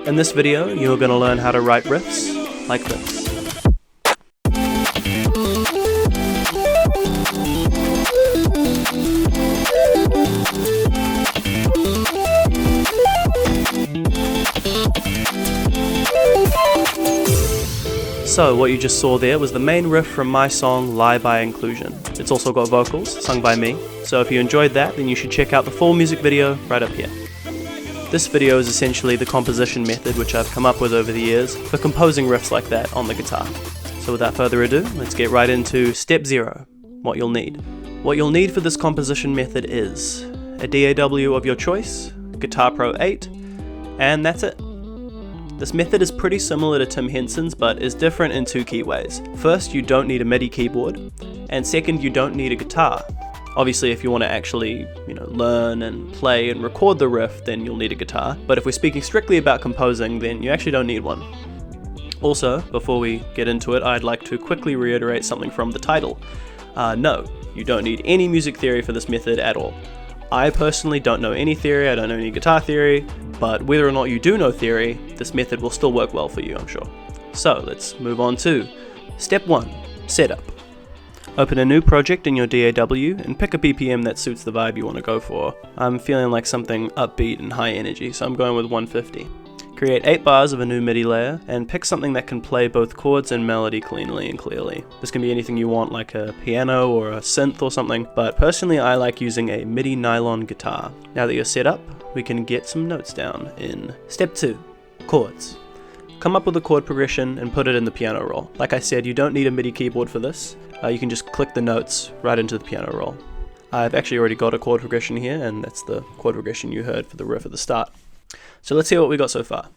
In this video, you're going to learn how to write riffs like this. So what you just saw there was the main riff from my song Lie by Inclusion. It's also got vocals, sung by me, so if you enjoyed that then you should check out the full music video right up here. This video is essentially the composition method which I've come up with over the years for composing riffs like that on the guitar. So without further ado, let's get right into step 0, what you'll need. What you'll need for this composition method is a DAW of your choice, Guitar Pro 8, and that's it. This method is pretty similar to Tim Henson's, but is different in two key ways. First, you don't need a MIDI keyboard, and second, you don't need a guitar. Obviously, if you want to actually, learn and play and record the riff, then you'll need a guitar. But if we're speaking strictly about composing, then you actually don't need one. Also, before we get into it, I'd like to quickly reiterate something from the title. No, you don't need any music theory for this method at all. I personally don't know any theory, I don't know any guitar theory, but whether or not you do know theory, this method will still work well for you, I'm sure. So let's move on to step 1, setup. Open a new project in your DAW and pick a BPM that suits the vibe you want to go for. I'm feeling like something upbeat and high energy, so I'm going with 150. Create 8 bars of a new MIDI layer, and pick something that can play both chords and melody cleanly and clearly. This can be anything you want, like a piano or a synth or something, but personally I like using a MIDI nylon guitar. Now that you're set up, we can get some notes down in step 2, chords. Come up with a chord progression and put it in the piano roll. Like I said, you don't need a MIDI keyboard for this. You can just click the notes right into the piano roll. I've actually already got a chord progression here, and that's the chord progression you heard for the riff at the start. So let's see what we got so far.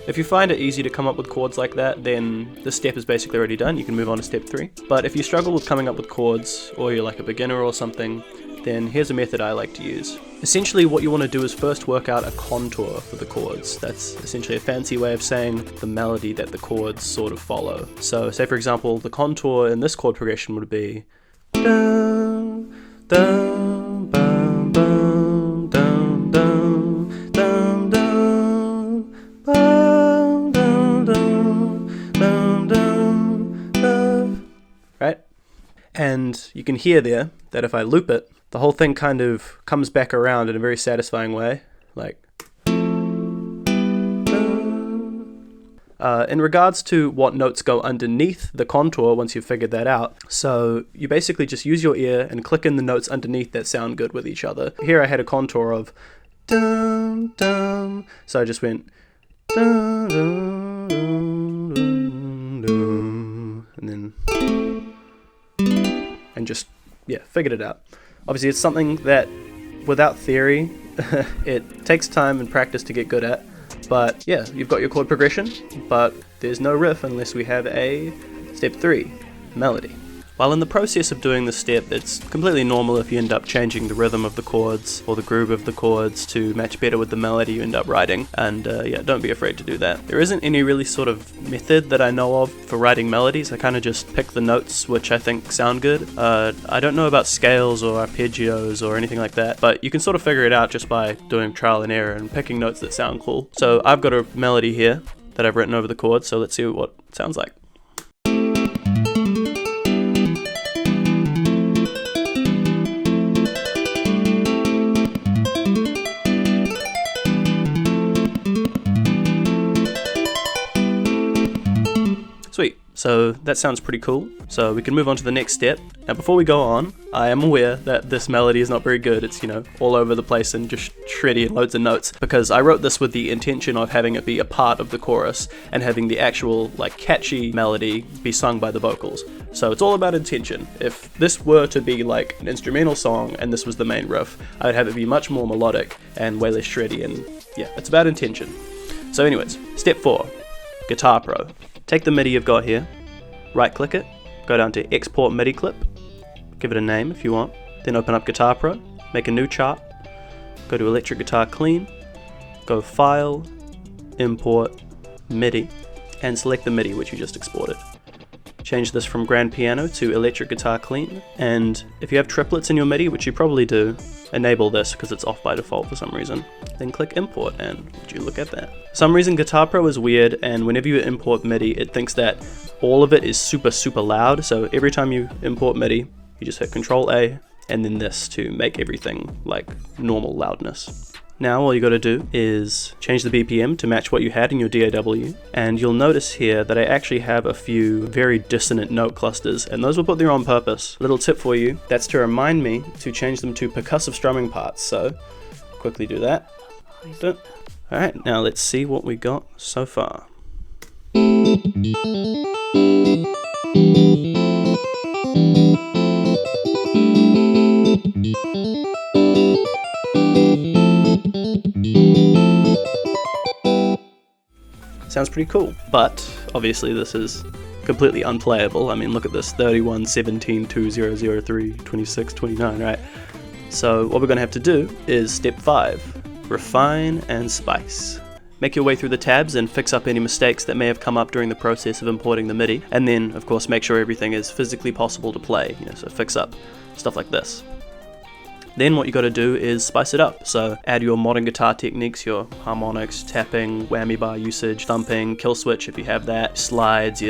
If you find it easy to come up with chords like that, then this step is basically already done. You can move on to step 3. But if you struggle with coming up with chords, or you're like a beginner or something, then here's a method I like to use. Essentially what you want to do is first work out a contour for the chords. That's essentially a fancy way of saying the melody that the chords sort of follow. So say for example, the contour in this chord progression would be dum, dum, bum, bum, dum, dum, dum, dum, bum, dum, dum, dum, dum, dum. Right? And you can hear there that if I loop it, the whole thing kind of comes back around in a very satisfying way, like. In regards to what notes go underneath the contour once you've figured that out, so you basically just use your ear and click in the notes underneath that sound good with each other. Here I had a contour of dum dum, so I just went dum dum dum dum dum, and just figured it out. Obviously it's something that, without theory, it takes time and practice to get good at, but yeah, you've got your chord progression, but there's no riff unless we have a step 3, melody. While in the process of doing this step, it's completely normal if you end up changing the rhythm of the chords or the groove of the chords to match better with the melody you end up writing, and don't be afraid to do that. There isn't any really sort of method that I know of for writing melodies. I kind of just pick the notes which I think sound good. I don't know about scales or arpeggios or anything like that, but you can sort of figure it out just by doing trial and error and picking notes that sound cool. So I've got a melody here that I've written over the chords, so let's see what it sounds like. Sweet, so that sounds pretty cool, so we can move on to the next step. Now before we go on, I am aware that this melody is not very good. It's, all over the place and just shreddy and loads of notes, because I wrote this with the intention of having it be a part of the chorus and having the actual, catchy melody be sung by the vocals. So it's all about intention. If this were to be like an instrumental song and this was the main riff, I would have it be much more melodic and way less shreddy, and yeah, it's about intention. So anyways, step 4, Guitar Pro. Take the MIDI you've got here, right click it, go down to Export MIDI Clip, give it a name if you want, then open up Guitar Pro, make a new chart, go to Electric Guitar Clean, go File, Import, MIDI, and select the MIDI which you just exported. Change this from grand piano to electric guitar clean, and if you have triplets in your MIDI, which you probably do, enable this because it's off by default for some reason. Then click import, and would you look at that. For some reason Guitar Pro is weird, and whenever you import MIDI it thinks that all of it is super loud, so every time you import MIDI you just hit Control A and then this to make everything like normal loudness. Now all you got to do is change the BPM to match what you had in your DAW, and you'll notice here that I actually have a few very dissonant note clusters, and those were put there on purpose. Little tip for you, that's to remind me to change them to percussive strumming parts, so quickly do that. Alright, now let's see what we got so far. Sounds pretty cool, but obviously this is completely unplayable. I mean, look at this, 31, 17, 2, 0, 0, 3, 26, 29, right? So what we're going to have to do is step 5, refine and spice. Make your way through the tabs and fix up any mistakes that may have come up during the process of importing the MIDI, and then of course make sure everything is physically possible to play, so fix up stuff like this. Then what you got to do is spice it up, so add your modern guitar techniques, your harmonics, tapping, whammy bar usage, thumping, kill switch if you have that, slides,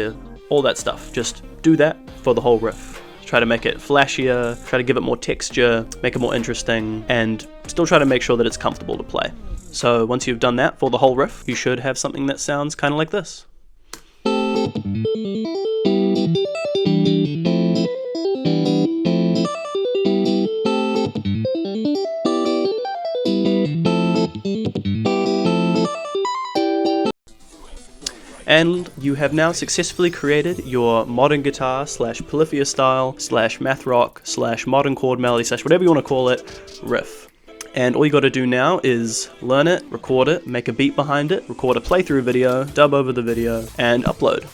all that stuff. Just do that for the whole riff. Try to make it flashier, try to give it more texture, make it more interesting, and still try to make sure that it's comfortable to play. So once you've done that for the whole riff, you should have something that sounds kind of like this. And you have now successfully created your modern guitar / polyphia style / math rock / modern chord melody / whatever you want to call it riff. And all you got to do now is learn it, record it, make a beat behind it, record a playthrough video, dub over the video, and upload.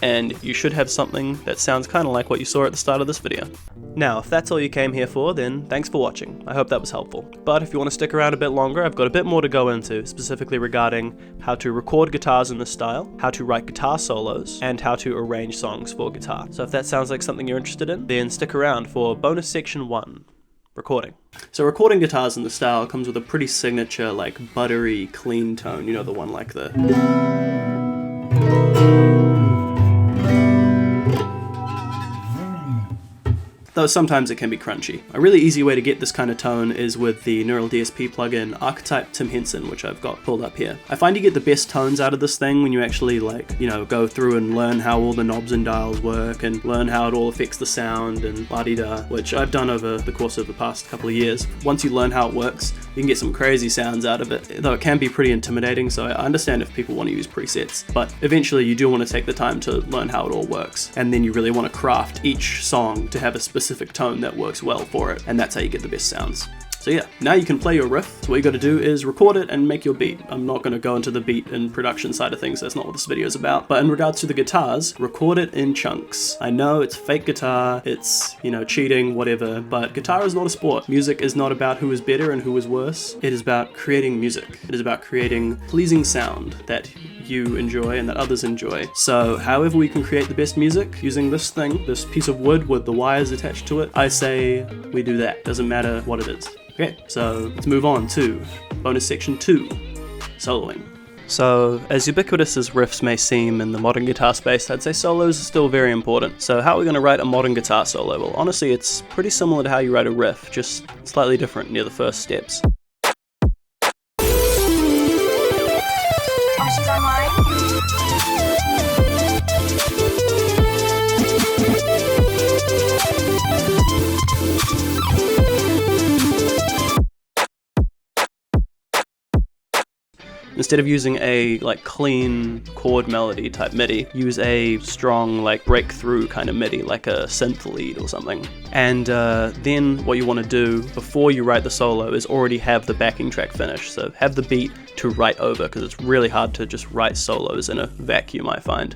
And you should have something that sounds kind of like what you saw at the start of this video. Now, if that's all you came here for, then thanks for watching. I hope that was helpful. But if you want to stick around a bit longer, I've got a bit more to go into, specifically regarding how to record guitars in this style, how to write guitar solos, and how to arrange songs for guitar. So if that sounds like something you're interested in, then stick around for bonus section 1. Recording. So recording guitars in this style comes with a pretty signature, like buttery, clean tone, the one like the... Though sometimes it can be crunchy. A really easy way to get this kind of tone is with the Neural DSP plugin Archetype Tim Henson, which I've got pulled up here. I find you get the best tones out of this thing when you actually go through and learn how all the knobs and dials work and learn how it all affects the sound and la-di-da, which I've done over the course of the past couple of years. Once you learn how it works, you can get some crazy sounds out of it, though it can be pretty intimidating, so I understand if people want to use presets, but eventually you do want to take the time to learn how it all works, and then you really want to craft each song to have a specific tone that works well for it, and that's how you get the best sounds. So yeah, now you can play your riff. So what you got to do is record it and make your beat. I'm not going to go into the beat and production side of things, that's not what this video is about. But in regards to the guitars, record it in chunks. I know it's fake guitar, it's, cheating, whatever, but guitar is not a sport. Music is not about who is better and who is worse. It is about creating music. It is about creating pleasing sound that you enjoy and that others enjoy. So however we can create the best music using this thing, this piece of wood with the wires attached to it, I say we do that. Doesn't matter what it is. Okay, so let's move on to bonus section 2, soloing. So, as ubiquitous as riffs may seem in the modern guitar space, I'd say solos are still very important. So how are we going to write a modern guitar solo? Well, honestly, it's pretty similar to how you write a riff, just slightly different near the first steps. She's online. Instead of using a clean chord melody type MIDI, use a strong breakthrough kind of MIDI, like a synth lead or something. And then what you want to do before you write the solo is already have the backing track finished. So have the beat to write over, because it's really hard to just write solos in a vacuum, I find.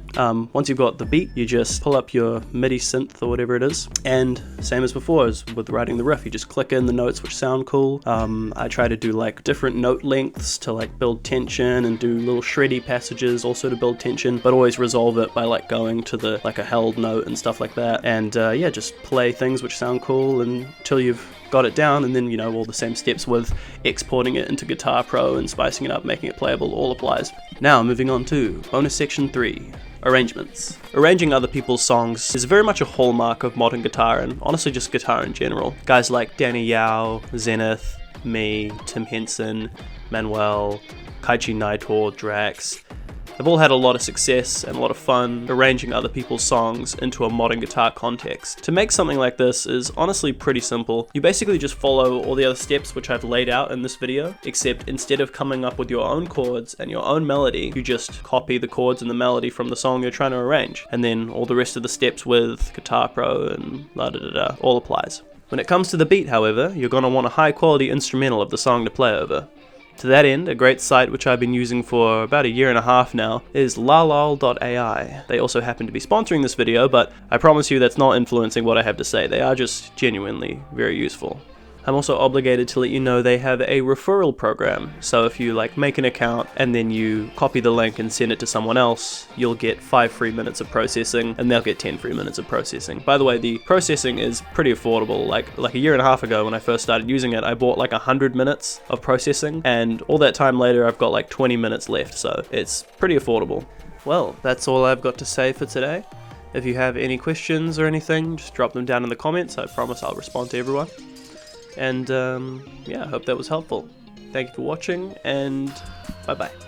Once you've got the beat, you just pull up your MIDI synth or whatever it is, and same as before as with writing the riff, you just click in the notes which sound cool. I try to do different note lengths to build tension tension and do little shreddy passages also to build tension, but always resolve it by like going to the like a held note and stuff like that. And yeah, just play things which sound cool until you've got it down, and then, you know, all the same steps with exporting it into Guitar Pro and spicing it up, making it playable, all applies. Now moving on to bonus section 3. Arrangements. Arranging other people's songs is very much a hallmark of modern guitar, and honestly just guitar in general. Guys like Danny Yao, Zenith, me, Tim Henson, Manuel, Kaichi Naito, Drax. They've all had a lot of success and a lot of fun arranging other people's songs into a modern guitar context. To make something like this is honestly pretty simple. You basically just follow all the other steps which I've laid out in this video, except instead of coming up with your own chords and your own melody, you just copy the chords and the melody from the song you're trying to arrange, and then all the rest of the steps with Guitar Pro and la da da da all applies. When it comes to the beat, however, you're going to want a high quality instrumental of the song to play over. To that end, a great site which I've been using for about a year and a half now is lalol.ai. They also happen to be sponsoring this video, but I promise you that's not influencing what I have to say. They are just genuinely very useful. I'm also obligated to let you know they have a referral program, so if you like make an account and then you copy the link and send it to someone else, you'll get 5 free minutes of processing and they'll get 10 free minutes of processing. By the way, the processing is pretty affordable. Like a year and a half ago when I first started using it, I bought like 100 minutes of processing, and all that time later I've got like 20 minutes left, so it's pretty affordable. Well, that's all I've got to say for today. If you have any questions or anything, just drop them down in the comments. I promise I'll respond to everyone. And yeah, I hope that was helpful. Thank you for watching, and bye bye.